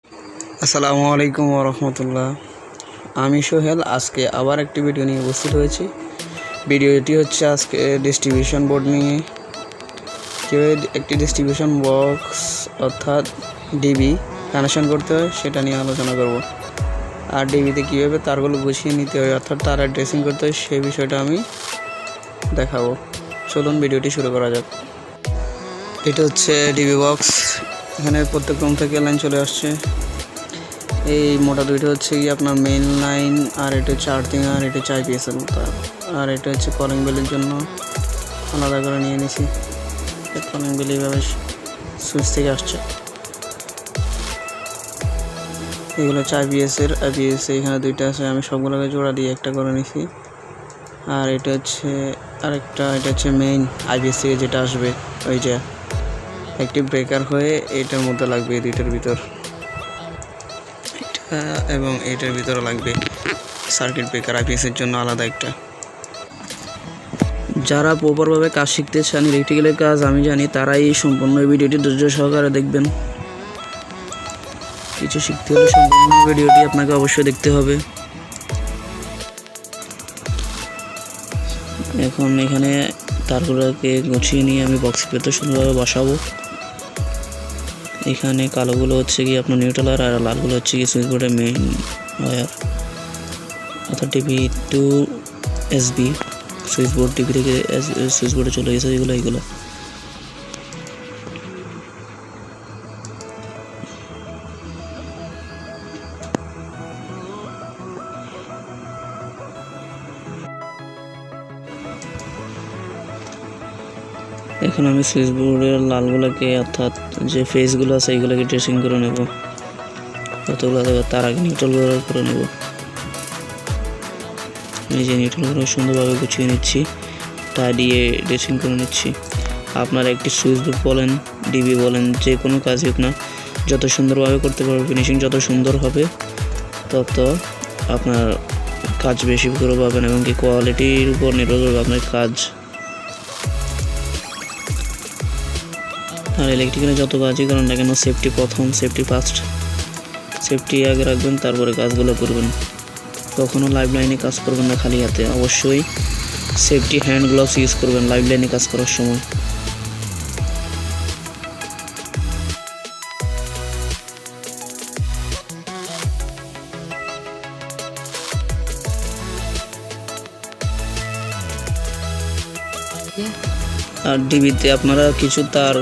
আসসালামু আলাইকুম ওয়া রাহমাতুল্লাহ। আমি সোহেল আজকে আবার একটি ভিডিও নিয়ে উপস্থিত হয়েছি। ভিডিওটি হচ্ছে আজকে ডিস্ট্রিবিউশন বোর্ড নিয়ে, কীভাবে একটি ডিস্ট্রিবিউশন বক্স অর্থাৎ ডিবি কানেকশন করতে হয় সেটা নিয়ে আলোচনা করব। আর ডিবিতে কীভাবে তারগুলো গুছিয়ে নিতে হয় অর্থাৎ তার ড্রেসিং করতে হয় সেই বিষয়টা আমি দেখাবো। চলুন ভিডিওটি শুরু করা যাক। এটা হচ্ছে ডিবি বক্স। এখানে প্রত্যেক রুম থেকে লাইন চলে আসছে। এই মোটা দুইটা হচ্ছে কি আপনার মেইন লাইন, আর এটা হচ্ছে আর্থিং, আর এটা হচ্ছে আইপিএসের মতো, আর এটা হচ্ছে কলিং বেলের জন্য আলাদা করে নিয়ে নিছি। কলিং বেল এইভাবে সুইচ থেকে আসছে। এগুলো হচ্ছে আইপিএসের। এখানে দুইটা আছে, আমি সবগুলোকে জোড়া দিয়ে একটা করে নিছি। আর এটা হচ্ছে আরেকটা, এটা হচ্ছে মেইন আইপিএস থেকে যেটা আসবে, ওই যে একটি ব্রেকার হয়ে এটার মধ্যে লাগবে, এই দুইটার ভিতর এবং এটার ভিতরে লাগবে সার্কিট ব্রেকার আইপিএসের জন্য আলাদা একটা। যারা প্রপারভাবে কাজ শিখতে চান, ইলেকট্রিক্যালের কাজ আমি জানি, তারাই সম্পূর্ণ ভিডিওটি ধৈর্য সহকারে দেখবেন। কিছু শিখতে হলে সম্পূর্ণ ভিডিওটি আপনাকে অবশ্যই দেখতে হবে। এখন এখানে তারগুলোকে গুছিয়ে নিয়ে আমি বক্সের ভেতর সুন্দরভাবে বসাবো। এখানে কালোগুলো হচ্ছে কি আপনার নিউট্রাল আর লালগুলো হচ্ছে কি সুইচ বোর্ডের মেইন ওয়্যার অর্থাৎ TV to SB switch board, TV থেকে সুইচ বোর্ডে চলে গেছে এইগুলো। এখন আমি সুইচ বোর্ডের লালগুলোকে অর্থাৎ যে ফেসগুলো আছে এইগুলোকে ড্রেসিং করে নেব। কতগুলো তার আগে নিউট্রাল করে নেব। এই যে নিউট্রালগুলো সুন্দরভাবে গুছিয়ে নিচ্ছি, তা দিয়ে ড্রেসিং করে নিচ্ছি। আপনারা একটি সুইচ বোর্ড বলেন, ডিবি বলেন, যে কোনো কাজই হোক না, যত সুন্দরভাবে করতে পারবে, ফিনিশিং যত সুন্দর হবে তত আপনার কাজ বেশি করে পাবেন এবং কি কোয়ালিটির উপর নির্ভর করবে আপনার কাজ। আর ইলেকট্রিক্যালে যত কাজই করেন না কেন, সেফটি প্রথম, সেফটি ফার্স্ট, সেফটি আগে রাখবেন, তারপরে কাজগুলো করবেন। কখনো লাইভ লাইনে কাজ করবেন না খালি হাতে, অবশ্যই সেফটি হ্যান্ড গ্লাভস ইউজ করবেন লাইভ লাইনে কাজ করার সময়। আর ডিবিতে আপনারা কিছু তার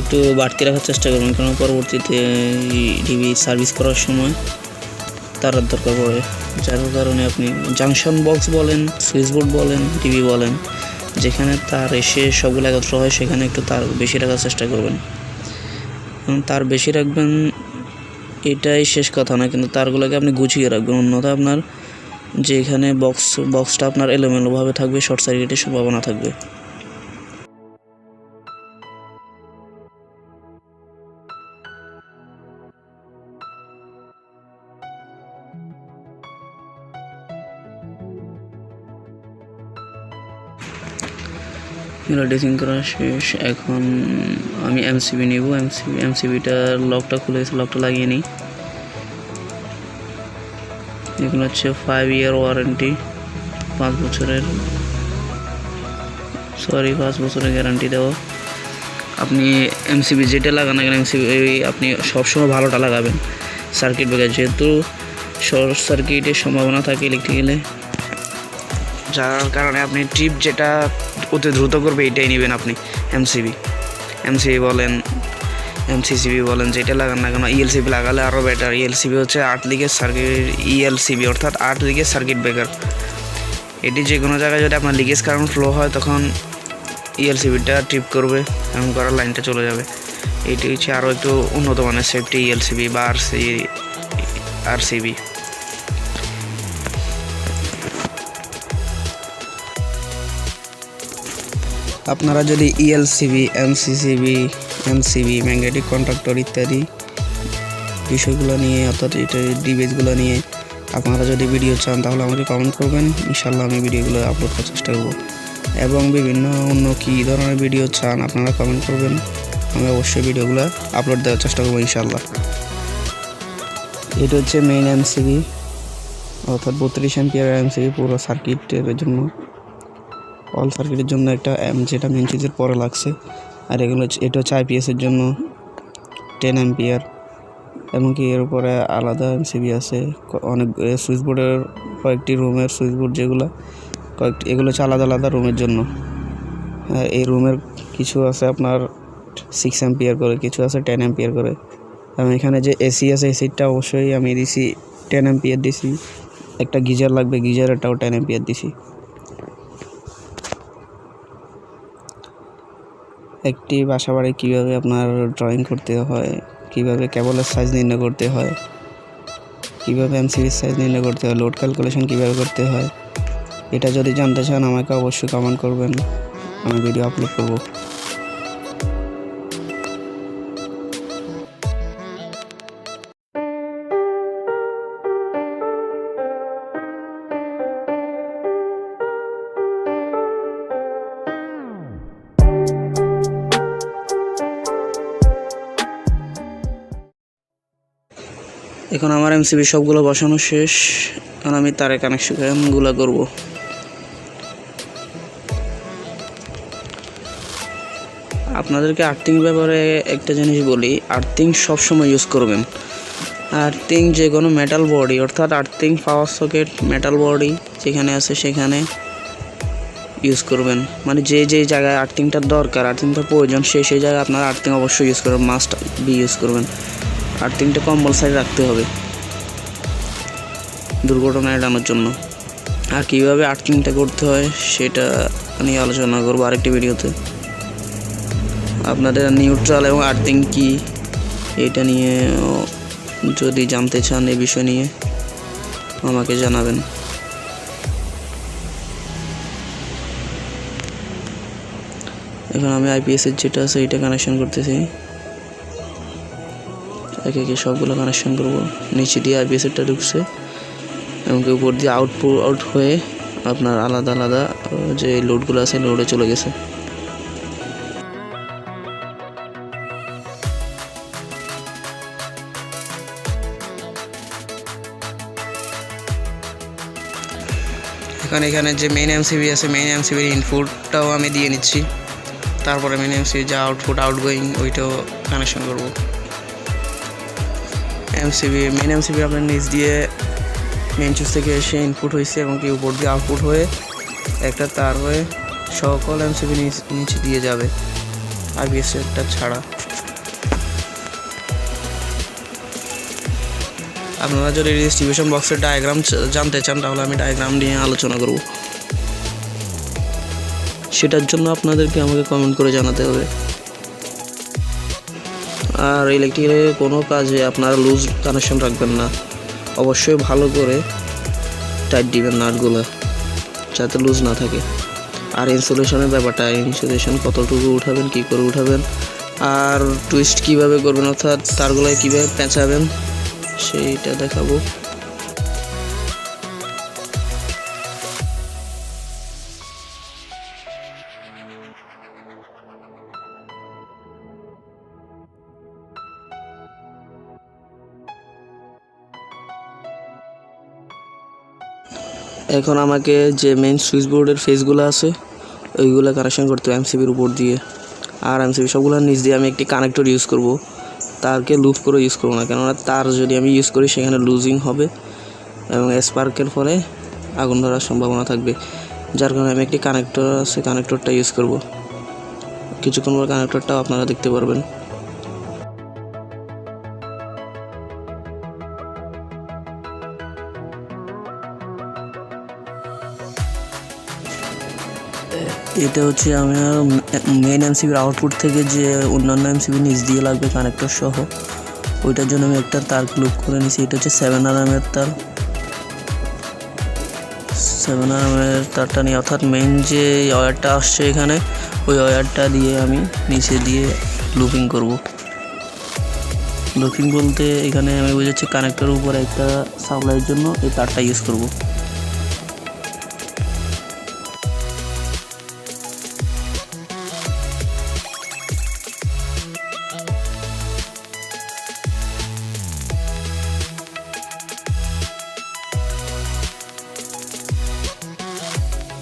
একটু বাড়তি রাখার চেষ্টা করবেন, কারণ পরবর্তীতে ডিবি সার্ভিস করার সময় তারের দরকার পড়ে, যার কারণে আপনি জাংশন বক্স বলেন, সুইচ বোর্ড বলেন, টিভি বলেন, যেখানে তার এসে সবগুলো একত্র হয় সেখানে একটু তার বেশি রাখার চেষ্টা করবেন। কারণ তার বেশি রাখবেন এটাই শেষ কথা না, কিন্তু তারগুলোকে আপনি গুছিয়ে রাখবেন, অন্যথা আপনার যেখানে বক্সটা আপনার এলোমেলোভাবে থাকবে, শর্ট সার্কিটের সম্ভাবনা থাকবে। ড্রেসিং করা শেষ। এখন আমি এমসিবি নিব। এমসিবিটার লকটা খুলে গেছে, লকটা লাগিয়ে নিই। এগুলো হচ্ছে 5 ইয়ার ওয়ারেন্টি, 5 বছরের গ্যারান্টি দেওয়া। আপনি এমসিবি যেটা লাগান না কেন, এমসিবি আপনি সবসময় ভালোটা লাগাবেন। সার্কিট ব্রেকার যেহেতু শর্ট সার্কিটের সম্ভাবনা থাকে ইলেকট্রিক্যালে, যার কারণে আপনি ট্রিপ যেটা অতি দ্রুত করবে এটাই নেবেন আপনি। এমসিবি বলেন, এমসিসিবি বলেন, যেটা লাগান না কেন, ইএলসিবি লাগালে আরও বেটার। ইএলসিবি হচ্ছে 8 লিগের সার্কিট, ইএলসিবি অর্থাৎ 8 লিগের সার্কিট ব্রেকার। এটি যে কোনো জায়গায় যদি আপনার লিকেজ কারেন্ট ফ্লো হয় তখন ইএলসিবিটা ট্রিপ করবে, এমন করার লাইনটা চলে যাবে। এটি হচ্ছে আরও একটু উন্নত মানের সেফটি ইএলসিবি বা আরসিবি। আপনারা যদি ইএলসিবি, এমসিবি, ম্যাগনেটিক কন্ট্রাক্টর ইত্যাদি বিষয়গুলো নিয়ে অর্থাৎ এটা ডিভাইসগুলো নিয়ে আপনারা যদি ভিডিও চান তাহলে আমাকে কমেন্ট করবেন, ইনশাল্লাহ আমি ভিডিওগুলো আপলোড করার চেষ্টা করব। এবং বিভিন্ন অন্য কী ধরনের ভিডিও চান আপনারা কমেন্ট করবেন, আমি অবশ্যই ভিডিওগুলো আপলোড দেওয়ার চেষ্টা করবো ইনশাল্লাহ। এটা হচ্ছে মেইন এমসিবি, অর্থাৎ 32 অ্যাম্পিয়ার এমসিবি পুরো সার্কিটের জন্য, অল সার্কিটের জন্য একটা যেটা মেইন সুইচের পরে লাগছে। আর এগুলো এটা হচ্ছে আইপিএসের জন্য 10 অ্যাম্পিয়ার। এমনকি এর উপরে আলাদা এমসিবি আছে, অনেক সুইচ বোর্ডের কয়েকটি রুমের সুইচ বোর্ড, যেগুলো এগুলো হচ্ছে আলাদা আলাদা রুমের জন্য। এই রুমের কিছু আছে আপনার 6 অ্যাম্পিয়ার করে, কিছু আছে 10 অ্যাম্পিয়ার করে। এবং এখানে যে এসি আছে, এসিটা অবশ্যই আমি দিছি 10 অ্যাম্পিয়ার দিছি। একটা গিজার লাগবে, গিজারটাও 10 অ্যাম্পিয়ার দিছি। একটি বাসাবাড়ি কীভাবে আপনার ড্রয়িং করতে হয়, কীভাবে কেবলের সাইজ নির্ণয় করতে হয়, কীভাবে এমসিবির সাইজ নির্ণয় করতে হয়, লোড ক্যালকুলেশন কীভাবে করতে হয়, এটা যদি জানতে চান আমাকে অবশ্যই কমেন্ট করবেন, আমি ভিডিও আপলোড করব। এখন আমার এমসিবি সবগুলো বসানো শেষ। এখন আমি তারে কানেকশনগুলো করব। আপনাদেরকে আর্থিং ব্যাপারে একটা জিনিস বলি, আর্থিং সবসময় ইউজ করবেন। আর্থিং যে কোনো মেটাল বডি, অর্থাৎ আর্থিং পাওয়ার সকেট মেটাল বডি যেখানে আছে সেখানে ইউজ করবেন। মানে যে জায়গায় আর্থিংটার দরকার, আর্থিংটার প্রয়োজন, সেই জায়গায় আপনারা আর্থিং অবশ্যই ইউজ করবেন, মাস্ট বি ইউজ করবেন। আর্থিংটা কম্পালসারি রাখতে হবে দুর্ঘটনা এড়ানোর জন্য। আর কীভাবে আর্থিংটা করতে হয় সেটা নিয়ে আলোচনা করবো আরেকটি ভিডিওতে। আপনাদের নিউট্রাল এবং আর্থিং কি, এটা নিয়ে যদি জানতে চান এই বিষয় নিয়ে আমাকে জানাবেন। এখন আমি আইপিএসের যেটা আছে এটা কানেকশন করতেছি, একে একে সবগুলো কানেকশন করবো। নিচে দিয়ে আইপিএসেরটা ঢুকছে এবং উপর দিয়ে আউট হয়ে আপনার আলাদা আলাদা যে লোডগুলো আছে লোডে চলে গেছে। এখানে যে মেইন এমসিবি আছে, মেইন এমসিবির ইনপুটটাও আমি দিয়ে নিচ্ছি। তারপরে মেইন এমসিবি যা আউটপুট আউটগোয়িং ওইটাও কানেকশন করব। মেইন এমসিবি আপনার নিচ দিয়ে মেইন সুইচ থেকে এসে ইনপুট হয়েছে এবং কি উপর দিয়ে আউটপুট হয়ে একটা তার হয়ে সকল এমসিবি নিচে দিয়ে যাবে, আইপিএসটা ছাড়া। আপনারা যদি ডিস্ট্রিবিউশন বক্সের ডায়াগ্রাম জানতে চান তাহলে আমি ডায়াগ্রাম নিয়ে আলোচনা করব। সেটার জন্য আপনাদেরকে আমাকে কমেন্ট করে জানাতে হবে। আর ইলেকট্রিকের কোনো কাজে আপনারা লুজ কানেকশন রাখবেন না, অবশ্যই ভালো করে টাইট দিবেন নাটগুলো যাতে লুজ না থাকে। আর ইনসুলেশনের ব্যাপারটা, ইনসুলেশন কতটুকু উঠাবেন, কী করে উঠাবেন, আর টুইস্ট কীভাবে করবেন, অর্থাৎ তারগুলো কীভাবে পেঁচাবেন সেইটা দেখাবো। এখন আমাকে যে মেইন সুইচ বোর্ডের ফেসগুলো আছে ওইগুলো কানেকশন করতে হবে এমসিবির উপর দিয়ে। আর এমসিবি সবগুলোর নিচ দিয়ে আমি একটি কানেক্টর ইউজ করব, তারকে লুপ করে ইউজ করবো না, কেননা তার যদি আমি ইউজ করি সেখানে লুজিং হবে এবং স্পার্কের ফলে আগুন ধরার সম্ভাবনা থাকবে। যার কারণে আমি একটি কানেক্টর আছে, কানেক্টরটা ইউজ করব। কিছুক্ষণ পর কানেক্টরটাও আপনারা দেখতে পারবেন। এটা হচ্ছে আমার মেইন এমসিবির আউটপুট থেকে যে অন্যান্য এমসিবি নিচ দিয়ে লাগবে কানেক্টর সহ, ওইটার জন্য আমি একটা তার ক্লুপ করে নিয়েছি। এটা হচ্ছে 7 RMএর তার, 7 RMএর তারটা নিয়ে, অর্থাৎ মেইন যে ওয়্যারটা আসছে এখানে ওই ওয়্যারটা দিয়ে আমি নিচে দিয়ে লুপিং করব। লুপিং বলতে এখানে আমি বুঝাচ্ছি কানেক্টরের উপরে একটা সাপ্লাইয়ের জন্য এই তারটা ইউজ করব।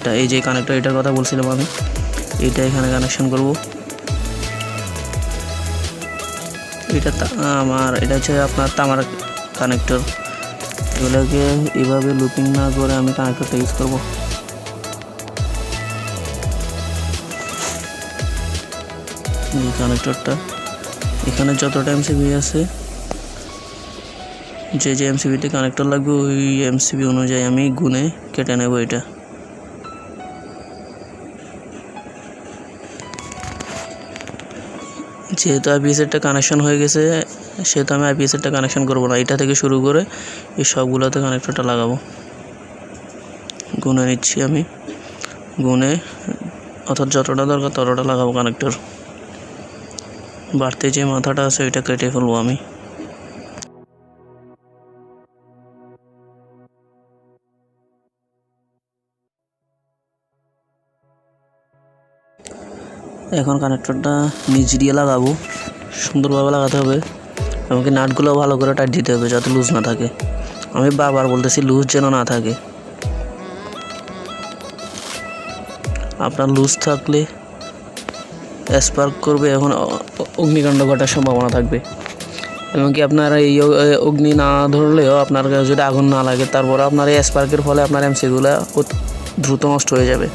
কানেক্টরটা, এই যে কানেক্টর, এটার কথা বলছিলাম আমি, এইটা এখানে কানেকশন করব। এটা এটা হচ্ছে আপনার তামার কানেক্টর। এগুলোকে এভাবে লুপিং না করে আমি কানেক্টরটা ইউজ করব। এই কানেক্টরটা এখানে যতটা এমসিবি আছে, যে এমসিবিতে কানেক্টর লাগবে ওই এমসিবি অনুযায়ী আমি গুনে কেটে নেব। এটা যেহেতু আইপিএসেরটা কানেকশন হয়ে গেছে, সেহেতু আমি আইপিএসেরটা কানেকশন করব না, এটা থেকে শুরু করে এই সবগুলোতে কানেক্টরটা লাগাবো। গুনে নিচ্ছি আমি, গুনে অর্থাৎ যতটা দরকার ততটা লাগাবো কানেক্টর। বাড়তি যে মাথাটা আছে ওইটা কেটে ফেলবো আমি। এখন কানেক্টরটা নিচ দিয়ে লাগাবো, সুন্দরভাবে লাগাতে হবে। আমাকে নাটগুলো ভালো করে টাইট দিতে হবে যাতে লুজ না থাকে। আমি বারবার বলতেছি লুজ যেন না থাকে। আপনার লুজ থাকলে স্পার্ক করবে, এখন অগ্নিকাণ্ড ঘটার সম্ভাবনা থাকবে। এমনকি আপনার এই অগ্নি না ধরলেও আপনার যদি আগুন না লাগে, তারপরে আপনার এই স্পার্কের ফলে আপনার এমসিগুলো দ্রুত নষ্ট হয়ে যাবে।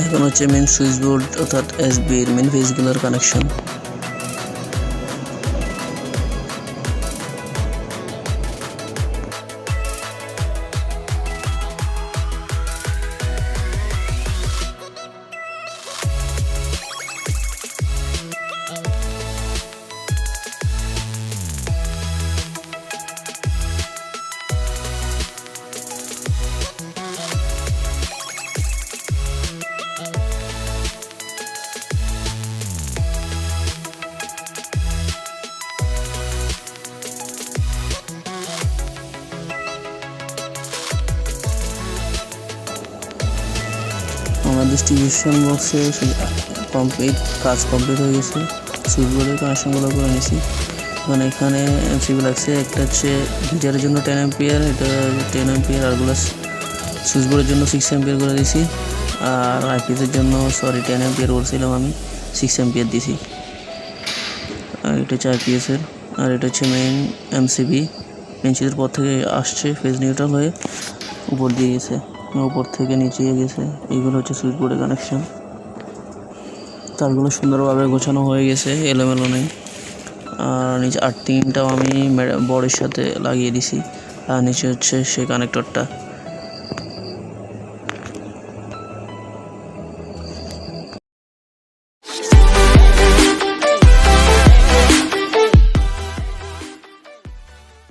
এখন হচ্ছে মেন সুইচ বোর্ড অর্থাৎ এসবির মেন ফেজগুলোর কানেকশন। আমার ডিস্ট্রিবিউশন বক্সে কাজ কমপ্লিট হয়ে গেছে। সুইচ বোর্ডের কানেকশনগুলো করে নিয়েছি। মানে এখানে এমসিবি লাগছে, একটা হচ্ছে গিটারের জন্য 10 অ্যাম্পিয়ার, এটা 10 অ্যাম্পিয়ার, আরগুলো সুইচ বোর্ডের জন্য 6 অ্যাম্পিয়ার করে দিয়েছি। আর আইপিএসের জন্য 10 অ্যাম্পিয়ার বলছিলাম আমি, 6 অ্যাম্পিয়ার দিয়েছি। আর এটা হচ্ছে আইপিএসের, আর এটা হচ্ছে মেইন এমসিবি। মেনচিদের পর থেকে আসছে, ফেজ নিউট্রাল হয়ে উপর দিয়ে গেছে, উপর থেকে নিচে গেছে। এইগুলো হচ্ছে সুইচ বোর্ডের কানেকশন। তারগুলো সুন্দরভাবে গোছানো হয়ে গেছে, এলোমেলো নেই। আর নিচে আর্থিংটাও আমি বোর্ডের সাথে লাগিয়ে দিছি। আর নিচে হচ্ছে সেই কানেক্টরটা।